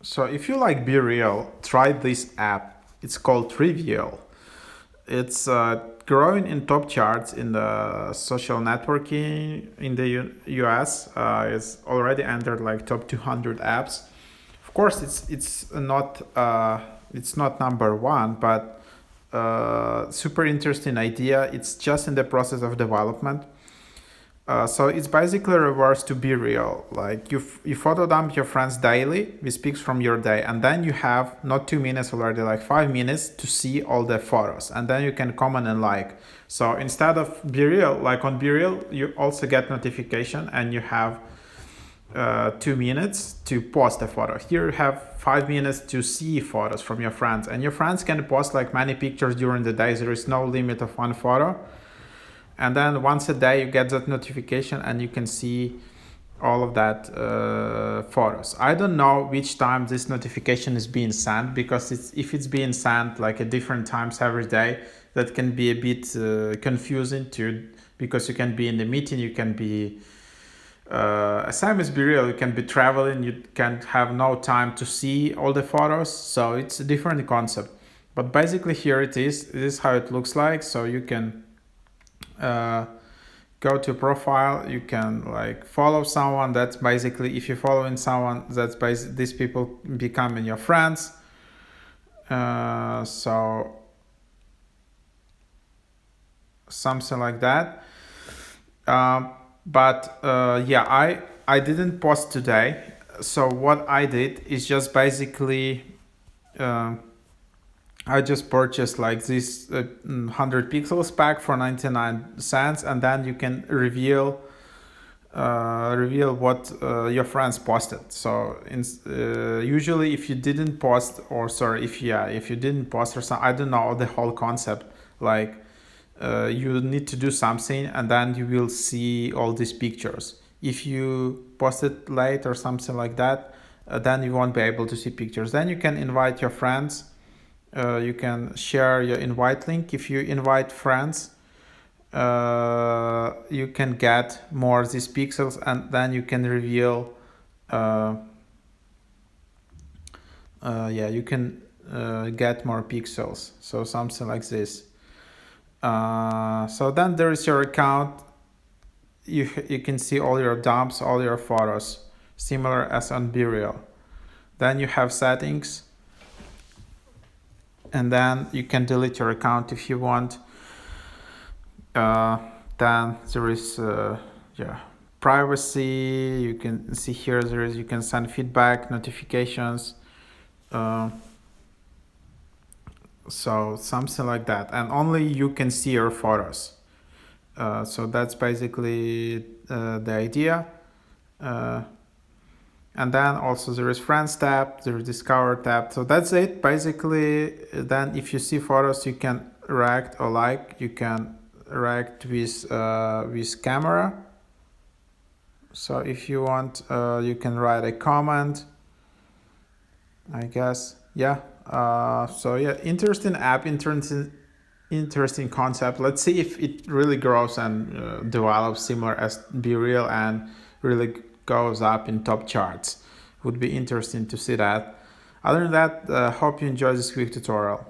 So if you like BeReal, try this app. It's called BeReal. It's growing in top charts in the social networking in the US. It's already entered like top 200 apps. Of course, it's not number one, but super interesting idea. It's just in the process of development. So it's basically reverse to BeReal. Like you photo dump your friends daily with pics from your day, and then you have not 2 minutes already, like 5 minutes to see all the photos, and then you can comment and like. So instead of BeReal, like on BeReal, you also get notification, and you have 2 minutes to post a photo. Here you have 5 minutes to see photos from your friends, and your friends can post like many pictures during the day. There is no limit of one photo. And then once a day you get that notification and you can see all of that photos. I don't know which time this notification is being sent, because if it's being sent like at different times every day, that can be a bit confusing too, because you can be in the meeting, you can be same as BeReal, you can be traveling, you can have no time to see all the photos, so it's a different concept. But basically here it is. This is how it looks like. So you can go to profile, you can like follow someone. That's basically, if you're following someone, that's basically these people becoming your friends. So something like that. But yeah, I didn't post today. So what I did is just basically I just purchased like this 100 pixels pack for 99 cents, and then you can reveal what your friends posted. So usually if you didn't post, or sorry, if you didn't post or something, I don't know the whole concept. Like you need to do something, and then you will see all these pictures. If you post it late or something like that, then you won't be able to see pictures. Then you can invite your friends. You can share your invite link. If you invite friends, you can get more of these pixels, and then you can reveal you can get more pixels, so something like this. So then there is your account. You can see all your dumps, all your photos, similar as on BeReal. Then you have settings, and then you can delete your account if you want. Then there is privacy. You can see here you can send feedback, notifications, so something like that, and only you can see your photos. So that's basically the idea. And then also there is friends tab, there is discover tab. So that's it basically. Then if you see photos, you can react or like. You can react with camera. So if you want, you can write a comment, I guess. Yeah. So yeah, interesting app, interesting concept. Let's see if it really grows and develops similar as BeReal and really goes up in top charts. Would be interesting to see that. Other than that, hope you enjoyed this quick tutorial.